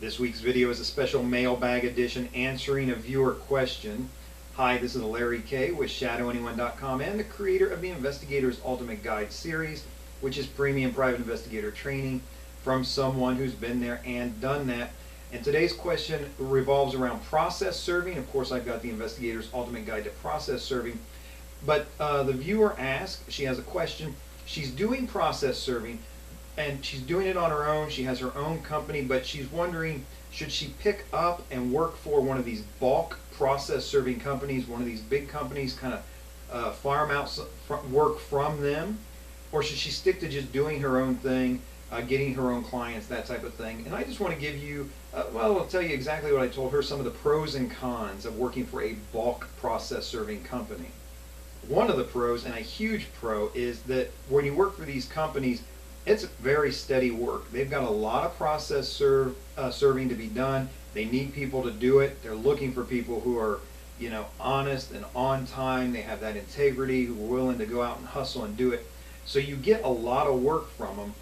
This week's video is a special mailbag edition answering a viewer question. Hi, this is Larry Kaye with ShadowAnyone.com and the creator of the Investigator's Ultimate Guide series, which is premium private investigator training from someone who's been there and done that. And today's question revolves around process serving. Of course, I've got the Investigator's Ultimate Guide to Process Serving. But the viewer asked, she has a question. She's doing process serving, and she's doing it on her own. She has her own company, but she's wondering, should she pick up and work for one of these bulk process serving companies, one of these big companies, kind of farm out work from them, or should she stick to just doing her own thing, getting her own clients, that type of thing? And I just want to give you, well, I'll tell you exactly what I told her, some of the pros and cons of working for a bulk process serving company. One of the pros, and a huge pro, is that when you work for these companies, it's very steady work. They've got a lot of process serving to be done. They need people to do it. They're looking for people who are, honest and on time. They have that integrity, who are willing to go out and hustle and do it. So you get a lot of work from them,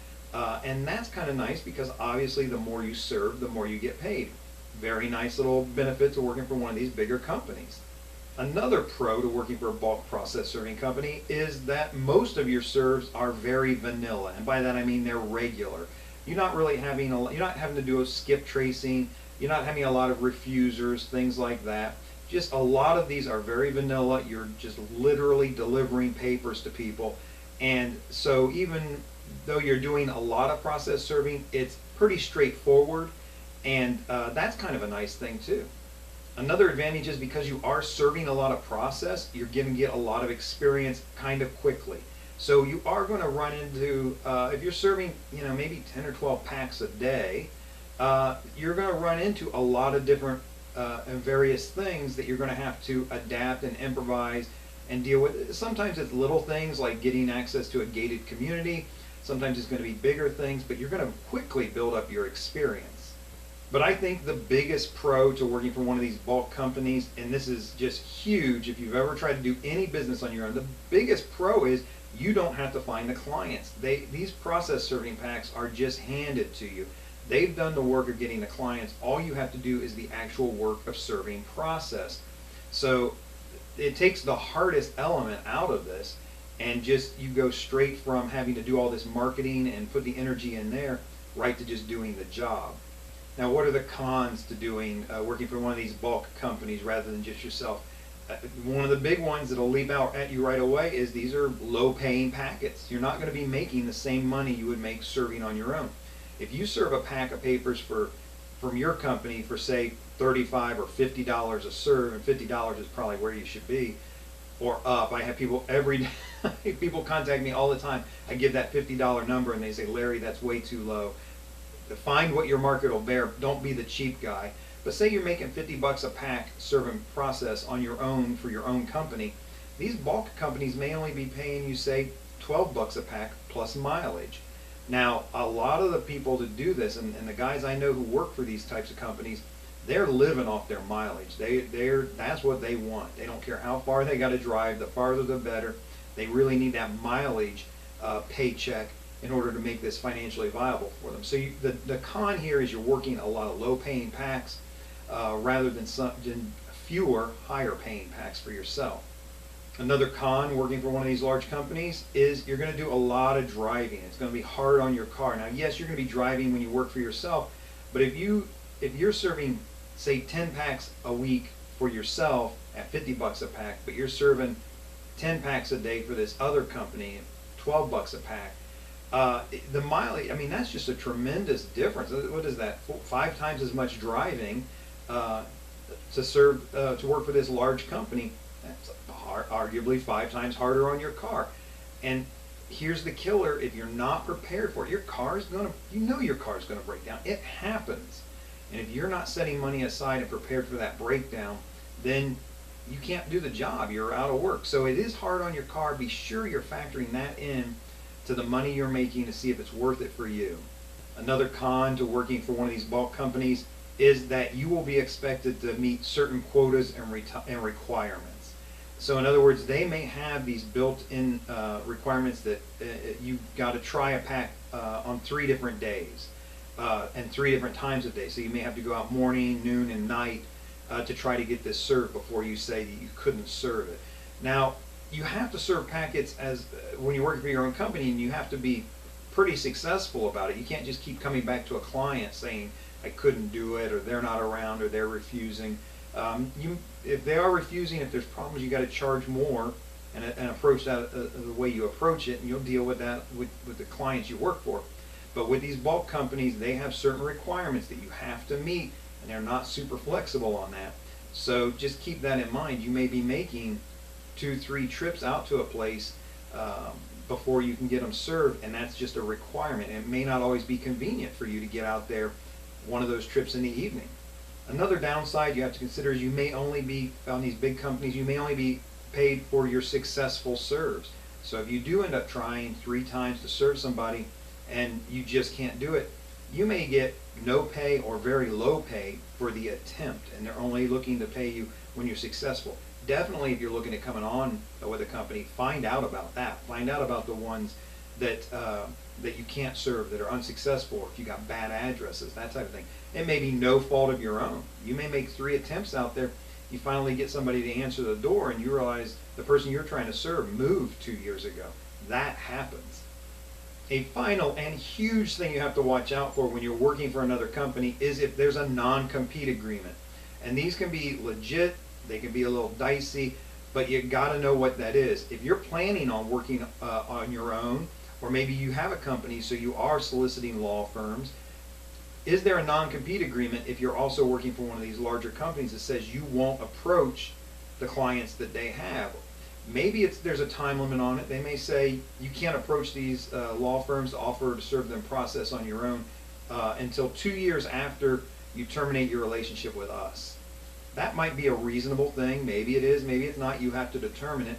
and that's kind of nice because obviously the more you serve, the more you get paid. Very nice little benefit to working for one of these bigger companies. Another pro to working for a bulk process serving company is that most of your serves are very vanilla, and by that I mean they're regular. You're not really having you're not having to do a skip tracing. You're not having a lot of refusers, things like that. Just a lot of these are very vanilla. You're just literally delivering papers to people, and so even though you're doing a lot of process serving, it's pretty straightforward, and that's kind of a nice thing too. Another advantage is because you are serving a lot of process, you're going to get a lot of experience kind of quickly. So you are going to run into, if you're serving, maybe 10 or 12 packs a day, you're going to run into a lot of different and various things that you're going to have to adapt and improvise and deal with. Sometimes it's little things like getting access to a gated community. Sometimes it's going to be bigger things, but you're going to quickly build up your experience. But I think the biggest pro to working for one of these bulk companies, and this is just huge if you've ever tried to do any business on your own, the biggest pro is you don't have to find the clients. These process serving packs are just handed to you. They've done the work of getting the clients. All you have to do is the actual work of serving process. So it takes the hardest element out of this, and just you go straight from having to do all this marketing and put the energy in there right to just doing the job. Now, what are the cons to doing working for one of these bulk companies rather than just yourself? One of the big ones that'll leap out at you right away is these are low-paying packets. You're not going to be making the same money you would make serving on your own. If you serve a pack of papers from your company for, say, $35 or $50 a serve, and $50 is probably where you should be, or up. I have people every day, people contact me all the time. I give that $50 number and they say, Larry, that's way too low. Find what your market will bear. Don't be the cheap guy. But say you're making 50 bucks a pack serving process on your own for your own company. These bulk companies may only be paying you, say, 12 bucks a pack plus mileage. Now, a lot of the people that do this, and the guys I know who work for these types of companies, they're living off their mileage. That's what they want. They don't care how far they got to drive. The farther the better. They really need that mileage paycheck in order to make this financially viable for them. So the con here is you're working a lot of low-paying packs rather than fewer higher-paying packs for yourself. Another con working for one of these large companies is you're going to do a lot of driving. It's going to be hard on your car. Now, yes, you're going to be driving when you work for yourself, but if you're serving, say, 10 packs a week for yourself at 50 bucks a pack, but you're serving 10 packs a day for this other company at 12 bucks a pack, the mileage, I mean, that's just a tremendous difference. What is that? 5 times as much driving to work for this large company. That's arguably 5 times harder on your car. And here's the killer: if you're not prepared for it, your car's gonna, your car's gonna break down. It happens. And if you're not setting money aside and prepared for that breakdown, then you can't do the job. You're out of work. So it is hard on your car. Be sure you're factoring that in to the money you're making to see if it's worth it for you. Another con to working for one of these bulk companies is that you will be expected to meet certain quotas and requirements. So in other words, they may have these built-in requirements that you've got to try a pack on 3 different days. and 3 different times a day. So you may have to go out morning, noon, and night to try to get this served before you say that you couldn't serve it. Now, you have to serve packets as when you're working for your own company, and you have to be pretty successful about it. You can't just keep coming back to a client saying, I couldn't do it, or they're not around, or they're refusing. If they are refusing, if there's problems, you got to charge more and approach that the way you approach it, and you'll deal with that with the clients you work for. But with these bulk companies, they have certain requirements that you have to meet, and they're not super flexible on that. So just keep that in mind. You may be making 2-3 trips out to a place before you can get them served, and that's just a requirement. And it may not always be convenient for you to get out there one of those trips in the evening. Another downside you have to consider is you may only be, on these big companies, you may only be paid for your successful serves. So if you do end up trying 3 times to serve somebody and you just can't do it, you may get no pay or very low pay for the attempt, and they're only looking to pay you when you're successful. Definitely, if you're looking at coming on with a company, find out about that. Find out about the ones that that you can't serve, that are unsuccessful, or if you got bad addresses, that type of thing. It may be no fault of your own. You may make 3 attempts out there. You finally get somebody to answer the door, and you realize the person you're trying to serve moved 2 years ago. That happens. A final and huge thing you have to watch out for when you're working for another company is if there's a non-compete agreement. And these can be legit, they can be a little dicey, but you got to know what that is. If you're planning on working on your own, or maybe you have a company so you are soliciting law firms, is there a non-compete agreement if you're also working for one of these larger companies that says you won't approach the clients that they have? Maybe there's a time limit on it. They may say you can't approach these law firms to offer to serve them process on your own until 2 years after you terminate your relationship with us. That might be a reasonable thing. Maybe it is, maybe it's not. You have to determine it.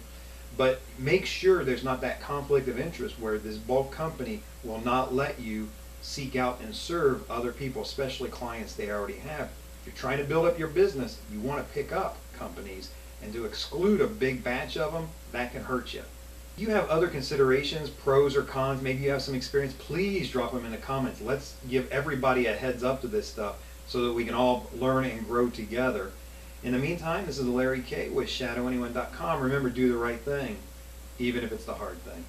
But make sure there's not that conflict of interest where this bulk company will not let you seek out and serve other people, especially clients they already have. If you're trying to build up your business, you want to pick up companies, and to exclude a big batch of them, that can hurt you. If you have other considerations, pros or cons, maybe you have some experience, please drop them in the comments. Let's give everybody a heads up to this stuff so that we can all learn and grow together. In the meantime, this is Larry Kaye with ShadowAnyone.com. Remember, do the right thing, even if it's the hard thing.